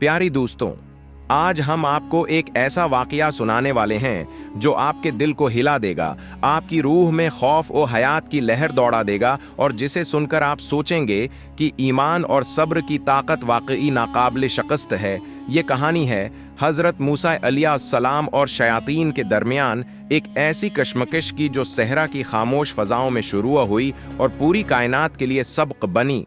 प्यारी दोस्तों, आज हम आपको एक ऐसा वाकया सुनाने वाले हैं जो आपके दिल को हिला देगा, आपकी रूह में खौफ और हयात की लहर दौड़ा देगा और जिसे सुनकर आप सोचेंगे कि ईमान और सब्र की ताकत वाकई नाकाबिल शिकस्त है। ये कहानी है हज़रत मूसा अलैहिस्सलाम और शयातीन के दरमियान एक ऐसी कशमकश की जो सहरा की खामोश फ़ज़ाओं में शुरू हुई और पूरी कायनात के लिए सबक बनी।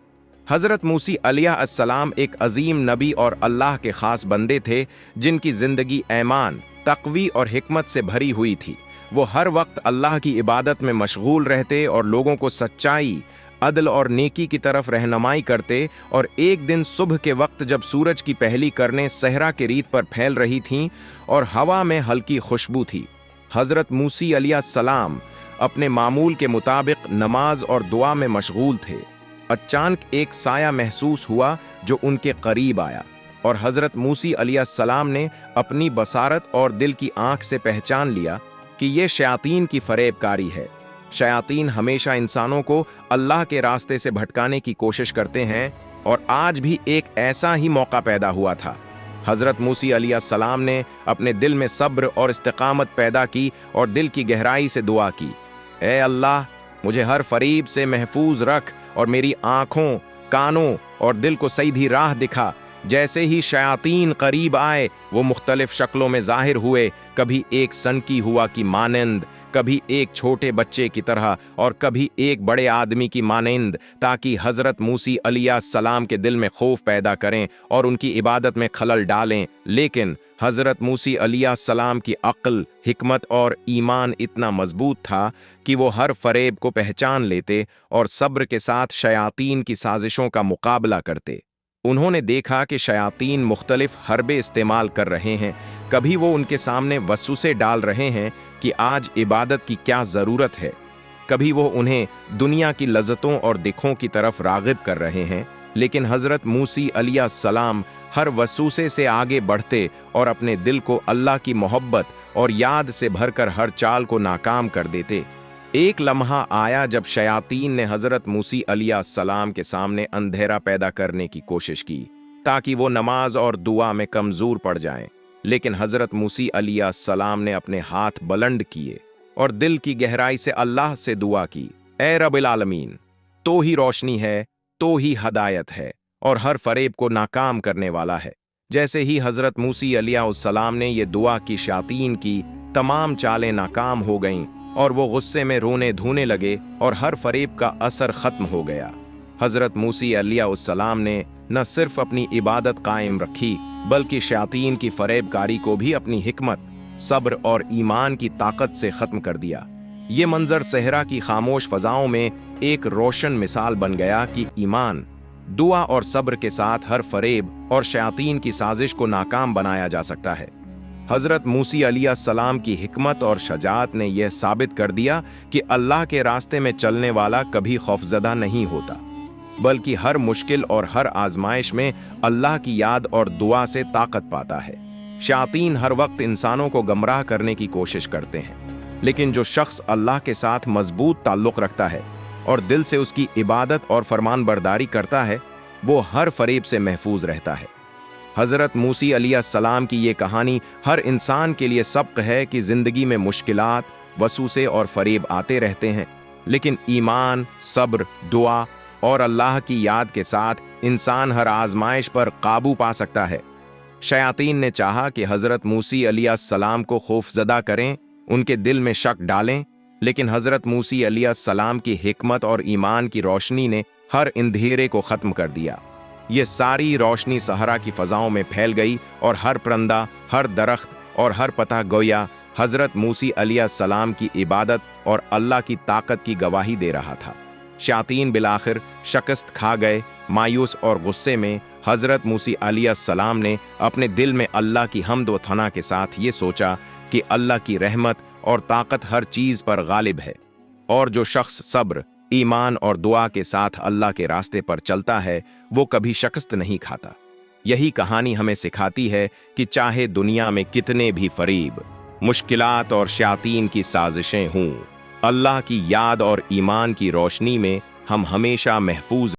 हज़रत मूसा अलैहिस्सलाम एक अजीम नबी और अल्लाह के ख़ास बंदे थे जिनकी ज़िंदगी ईमान, तक़वी और हिकमत से भरी हुई थी। वो हर वक्त अल्लाह की इबादत में मशगूल रहते और लोगों को सच्चाई, अदल और नेकी की तरफ रहनुमाई करते। और एक दिन सुबह के वक्त जब सूरज की पहली किरणें सहरा के रीत पर फैल रही थीं और हवा में हल्की खुशबू थी, हज़रत मूसा अलैहिस्सलाम अपने मामूल के मुताबिक नमाज और दुआ में मशगूल थे। अचानक एक साया महसूस हुआ जो उनके करीब आया और हज़रत मूसा अलैहिस्सलाम ने अपनी बसारत और दिल की आंख से पहचान लिया कि ये शयातीन की फरेबकारी है। शयातीन हमेशा इंसानों को अल्लाह के रास्ते से भटकाने की कोशिश करते हैं और आज भी एक ऐसा ही मौका पैदा हुआ था। हज़रत मूसा अलैहिस्सलाम ने अपने दिल में सब्र और इस्तिकामत पैदा की और दिल की गहराई से दुआ की, ए अल्लाह, मुझे हर फरीब से महफूज रख और मेरी आँखों, कानों और दिल को सीधी राह दिखा। जैसे ही शयातीन करीब आए वो मुख्तलिफ शक्लों में जाहिर हुए, कभी एक सनकी हुआ की मानंद, कभी एक छोटे बच्चे की तरह और कभी एक बड़े आदमी की मानंद, ताकि हज़रत मूसा अलैहिस्सलाम के दिल में खौफ पैदा करें और उनकी इबादत में खलल डालें। लेकिन हज़रत मूसा अलैहिस्सलाम की अक्ल, हिकमत और ईमान इतना मजबूत था कि वो हर फरेब को पहचान लेते और सब्र के साथ शयातीन की साजिशों का मुकाबला करते। उन्होंने देखा कि शयातीन मुख्तलिफ हरबे इस्तेमाल कर रहे हैं। कभी वो उनके सामने वसवसे डाल रहे हैं कि आज इबादत की क्या ज़रूरत है, कभी वो उन्हें दुनिया की लज़्ज़तों और दिखों की तरफ राग़िब कर रहे हैं। लेकिन हज़रत मूसा अलैहिस्सलाम हर वसवसे से आगे बढ़ते और अपने दिल को अल्लाह की मोहब्बत और याद से भरकर हर चाल को नाकाम कर देते। एक लम्हा आया जब शयातीन ने हज़रत मूसा अलैहिस्सलाम के सामने अंधेरा पैदा करने की कोशिश की ताकि वो नमाज और दुआ में कमज़ोर पड़ जाएं। लेकिन हज़रत मूसा अलैहिस्सलाम ने अपने हाथ बुलंद किए और दिल की गहराई से अल्लाह से दुआ की, ए रब्बिल आलमीन, तो ही रोशनी है, तो ही हदायत है और हर फरेब को नाकाम करने वाला है। जैसे ही हज़रत मूसा अलैहिस्सलाम ने ये दुआ की, शयातीन की तमाम चालें नाकाम हो गईं और वो गुस्से में रोने धोने लगे और हर फरेब का असर ख़त्म हो गया। हज़रत मूसा अलैहिस्सलाम ने न सिर्फ अपनी इबादत कायम रखी बल्कि शयातीन की फरेबकारी को भी अपनी हिकमत, सब्र और ईमान की ताकत से ख़त्म कर दिया। ये मंजर सहरा की खामोश फ़ज़ाओं में एक रोशन मिसाल बन गया कि ईमान, दुआ और सब्र के साथ हर फरेब और शयातीन की साजिश को नाकाम बनाया जा सकता है। हज़रत मूसा अलैहिस्सलाम की हिकमत और शजाअत ने यह साबित कर दिया कि अल्लाह के रास्ते में चलने वाला कभी खौफज़दा नहीं होता, बल्कि हर मुश्किल और हर आजमाइश में अल्लाह की याद और दुआ से ताकत पाता है। शयातीन हर वक्त इंसानों को गमराह करने की कोशिश करते हैं, लेकिन जो शख्स अल्लाह के साथ मजबूत ताल्लुक़ रखता है और दिल से उसकी इबादत और फरमानबरदारी करता है, वो हर फरेब से महफूज रहता है। हज़रत मूसा अलैहिस्सलाम की ये कहानी हर इंसान के लिए सबक है कि ज़िंदगी में मुश्किलात, वसवसे और फरेब आते रहते हैं, लेकिन ईमान, सब्र, दुआ और अल्लाह की याद के साथ इंसान हर आजमाइश पर काबू पा सकता है। शयातीन ने चाहा कि हज़रत मूसा अलैहिस्सलाम को खौफज़दा करें, उनके दिल में शक डालें, लेकिन हज़रत मूसा अलैहिस्सलाम की हिकमत और ईमान की रोशनी ने हर अंधेरे को ख़त्म कर दिया। ये सारी रोशनी सहरा की फ़ज़ाओं में फैल गई और हर परिंदा, हर दरख्त और हर पत्ता गोया हज़रत मूसा अलैहिस्सलाम की इबादत और अल्लाह की ताकत की गवाही दे रहा था। शयातीन बिलाखिर शिकस्त खा गए। मायूस और गुस्से में हज़रत मूसा अलैहिस्सलाम ने अपने दिल में अल्लाह की हम्द व थना के साथ ये सोचा कि अल्लाह की रहमत और ताकत हर चीज़ पर गालिब है और जो शख्स सब्र, ईमान और दुआ के साथ अल्लाह के रास्ते पर चलता है वो कभी शिकस्त नहीं खाता। यही कहानी हमें सिखाती है कि चाहे दुनिया में कितने भी फरीब, मुश्किलात और शयातीन की साजिशें हों, अल्लाह की याद और ईमान की रोशनी में हम हमेशा महफूज